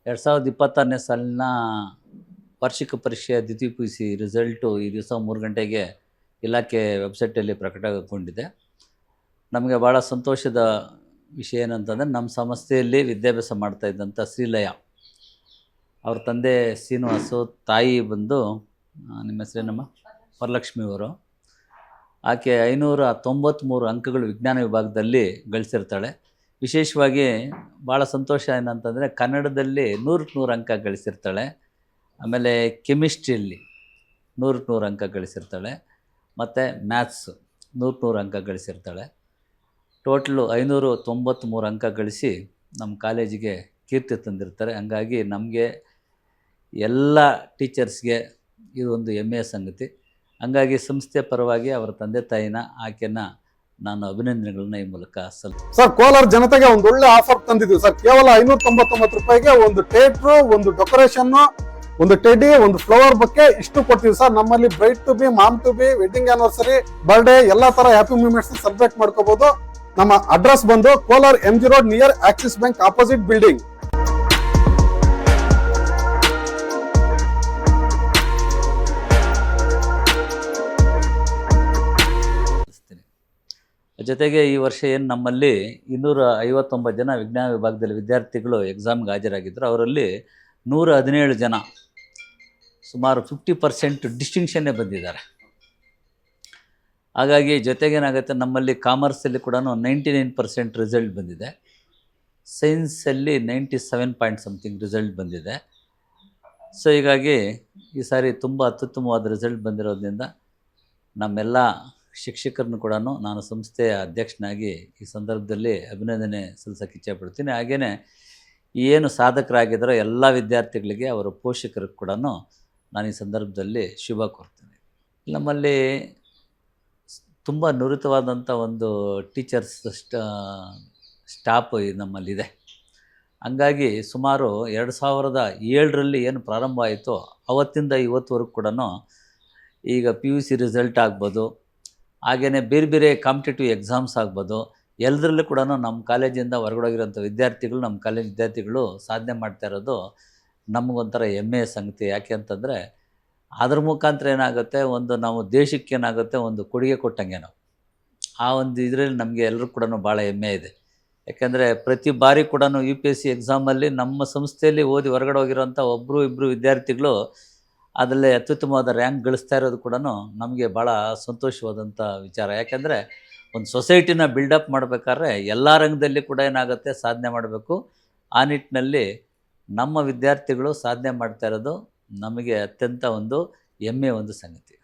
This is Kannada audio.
2026ನೇ ಸಾಲಿನ ವಾರ್ಷಿಕ ಪರೀಕ್ಷೆಯ ದ್ವಿತೀಯ PUC ರಿಸಲ್ಟು ಈ ದಿವಸ 3 ಗಂಟೆಗೆ ಇಲಾಖೆ ವೆಬ್ಸೈಟಲ್ಲಿ ಪ್ರಕಟಗೊಂಡಿದೆ. ನಮಗೆ ಭಾಳ ಸಂತೋಷದ ವಿಷಯ ಏನಂತಂದರೆ, ನಮ್ಮ ಸಂಸ್ಥೆಯಲ್ಲಿ ವಿದ್ಯಾಭ್ಯಾಸ ಮಾಡ್ತಾ ಇದ್ದಂಥ ಶ್ರೀಲಯ ಅವ್ರ ತಂದೆ ಶ್ರೀನಿವಾಸು, ತಾಯಿ ಬಂದು ನಿಮ್ಮ ಹೆಸರೇನಮ್ಮ? ವರಲಕ್ಷ್ಮಿ ಅವರು. ಆಕೆ 593 ಅಂಕಗಳು ವಿಜ್ಞಾನ ವಿಭಾಗದಲ್ಲಿ ಗಳಿಸಿರ್ತಾಳೆ. ವಿಶೇಷವಾಗಿ ಭಾಳ ಸಂತೋಷ ಏನಂತಂದರೆ, ಕನ್ನಡದಲ್ಲಿ 100ಕ್ಕೆ 100 ಅಂಕ ಗಳಿಸಿರ್ತಾಳೆ. ಆಮೇಲೆ ಕೆಮಿಸ್ಟ್ರಿಯಲ್ಲಿ 100ಕ್ಕೆ 100 ಅಂಕ ಗಳಿಸಿರ್ತಾಳೆ. ಮತ್ತು ಮ್ಯಾಥ್ಸ್ 100ಕ್ಕೆ 100 ಅಂಕ ಗಳಿಸಿರ್ತಾಳೆ. ಟೋಟಲು 593 ಅಂಕ ಗಳಿಸಿ ನಮ್ಮ ಕಾಲೇಜಿಗೆ ಕೀರ್ತಿ ತಂದಿರ್ತಾರೆ. ಹಂಗಾಗಿ ನಮಗೆ ಎಲ್ಲ ಟೀಚರ್ಸ್ಗೆ ಇದು ಒಂದು ಹೆಮ್ಮೆಯ ಸಂಗತಿ. ಹಂಗಾಗಿ ಸಂಸ್ಥೆ ಪರವಾಗಿ ಅವರ ತಂದೆ ತಾಯಿನ, ಆಕೆನ ನಾನು ಅಭಿನಂದನೆಗಳನ್ನ ಈ ಮೂಲಕ ಸರ್, ಕೋಲಾರ ಜನತೆಗೆ ಒಂದು ಒಳ್ಳೆ ಆಫರ್ ತಂದಿದ್ದೀವಿ ಸರ್. ಕೇವಲ 599 ರೂಪಾಯಿಗೆ ಒಂದು ಥಿಯೇಟ್ರು, ಒಂದು ಡೆಕೋರೇಷನ್, ಒಂದು ಟೆಡಿ, ಒಂದು ಫ್ಲವರ್ ಬೊಕ್ಕೆ ಇಷ್ಟು ಕೊಡ್ತೀವಿ ಸರ್. ನಮ್ಮಲ್ಲಿ bride to be, mom to be, wedding anniversary, birthday ಎಲ್ಲಾ ತರ ಹ್ಯಾಪಿ ಮೂಮೆಂಟ್ಸ್ ಸೆಲೆಬ್ರೇಟ್ ಮಾಡ್ಕೋಬಹುದು. ನಮ್ಮ ಅಡ್ರೆಸ್ ಬಂದು Kolar MG road near Axis Bank opposite building. ಜೊತೆಗೆ ಈ ವರ್ಷ ಏನು ನಮ್ಮಲ್ಲಿ 259 ಜನ ವಿಜ್ಞಾನ ವಿಭಾಗದಲ್ಲಿ ವಿದ್ಯಾರ್ಥಿಗಳು ಎಕ್ಸಾಮ್ಗೆ ಹಾಜರಾಗಿದ್ದರು. ಅವರಲ್ಲಿ 117 ಜನ, ಸುಮಾರು 50% ಡಿಸ್ಟಿಂಕ್ಷನ್ನೇ ಬಂದಿದ್ದಾರೆ. ಹಾಗಾಗಿ ಜೊತೆಗೇನಾಗುತ್ತೆ, ನಮ್ಮಲ್ಲಿ ಕಾಮರ್ಸಲ್ಲಿ ಕೂಡ 99% ರಿಸಲ್ಟ್ ಬಂದಿದೆ. ಸೈನ್ಸಲ್ಲಿ 97 ಪಾಯಿಂಟ್ ಸಮಥಿಂಗ್ ರಿಸಲ್ಟ್ ಬಂದಿದೆ. ಸೊ ಹೀಗಾಗಿ ಈ ಸಾರಿ ತುಂಬ ಅತ್ಯುತ್ತಮವಾದ ರಿಸಲ್ಟ್ ಬಂದಿರೋದ್ರಿಂದ ನಮ್ಮೆಲ್ಲ ಶಿಕ್ಷಕರನ್ನು ಕೂಡ ನಾನು ಸಂಸ್ಥೆಯ ಅಧ್ಯಕ್ಷನಾಗಿ ಈ ಸಂದರ್ಭದಲ್ಲಿ ಅಭಿನಂದನೆ ಸಲ್ಲಿಸೋಕ್ಕೆ ಇಚ್ಛೆಪಡ್ತೀನಿ. ಹಾಗೆಯೇ ಏನು ಸಾಧಕರಾಗಿದ್ದಾರೋ ಎಲ್ಲ ವಿದ್ಯಾರ್ಥಿಗಳಿಗೆ, ಅವರ ಪೋಷಕರಿಗೆ ಕೂಡ ನಾನು ಈ ಸಂದರ್ಭದಲ್ಲಿ ಶುಭ ಕೋರ್ತೀನಿ. ನಮ್ಮಲ್ಲಿ ತುಂಬ ನುರಿತವಾದಂಥ ಒಂದು ಟೀಚರ್ಸ್ ಸ್ಟಾಫ್ ನಮ್ಮಲ್ಲಿದೆ. ಹಂಗಾಗಿ ಸುಮಾರು 2007ರಲ್ಲಿ ಏನು ಪ್ರಾರಂಭ ಆಯಿತೋ ಅವತ್ತಿಂದ ಇವತ್ತುವರೆಗೂ ಕೂಡ ಈಗ PUC ರಿಸಲ್ಟ್ ಆಗ್ಬೋದು, ಹಾಗೆಯೇ ಬೇರೆ ಬೇರೆ ಕಾಂಪಿಟೇಟಿವ್ ಎಕ್ಸಾಮ್ಸ್ ಆಗ್ಬೋದು, ಎಲ್ಲದರಲ್ಲೂ ಕೂಡ ನಮ್ಮ ಕಾಲೇಜಿಂದ ಹೊರಗಡೋಗಿರೋಂಥ ವಿದ್ಯಾರ್ಥಿಗಳು, ನಮ್ಮ ಕಾಲೇಜ್ ವಿದ್ಯಾರ್ಥಿಗಳು ಸಾಧನೆ ಮಾಡ್ತಾ ಇರೋದು ನಮಗೊಂಥರ ಹೆಮ್ಮೆಯ ಸಂಗತಿ. ಯಾಕೆ ಅಂತಂದರೆ, ಅದ್ರ ಮುಖಾಂತರ ಏನಾಗುತ್ತೆ, ಒಂದು ನಾವು ದೇಶಕ್ಕೆ ಏನಾಗುತ್ತೆ ಒಂದು ಕೊಡುಗೆ ಕೊಟ್ಟಂಗೆ ನಾವು ಆ ಒಂದು ಇದರಲ್ಲಿ ನಮಗೆ ಎಲ್ಲರೂ ಕೂಡ ಭಾಳ ಹೆಮ್ಮೆ ಇದೆ. ಯಾಕೆಂದರೆ ಪ್ರತಿ ಬಾರಿ ಕೂಡ UPSC ಎಕ್ಸಾಮಲ್ಲಿ ನಮ್ಮ ಸಂಸ್ಥೆಯಲ್ಲಿ ಓದಿ ಹೊರಗಡೆ ಹೋಗಿರೋಂಥ ಒಬ್ಬರು ಇಬ್ಬರು ವಿದ್ಯಾರ್ಥಿಗಳು ಅದರಲ್ಲಿ ಅತ್ಯುತ್ತಮವಾದ ರ್ಯಾಂಕ್ ಗಳಿಸ್ತಾ ಇರೋದು ಕೂಡ ನಮಗೆ ಭಾಳ ಸಂತೋಷವಾದಂಥ ವಿಚಾರ. ಯಾಕೆಂದರೆ ಒಂದು ಸೊಸೈಟಿನ ಬಿಲ್ಡಪ್ ಮಾಡಬೇಕಾದ್ರೆ ಎಲ್ಲ ರಂಗದಲ್ಲಿ ಕೂಡ ಏನಾಗುತ್ತೆ, ಸಾಧನೆ ಮಾಡಬೇಕು. ಆ ನಿಟ್ಟಿನಲ್ಲಿ ನಮ್ಮ ವಿದ್ಯಾರ್ಥಿಗಳು ಸಾಧನೆ ಮಾಡ್ತಾ ಇರೋದು ನಮಗೆ ಅತ್ಯಂತ ಒಂದು ಹೆಮ್ಮೆಯ ಒಂದು ಸಂಗತಿ.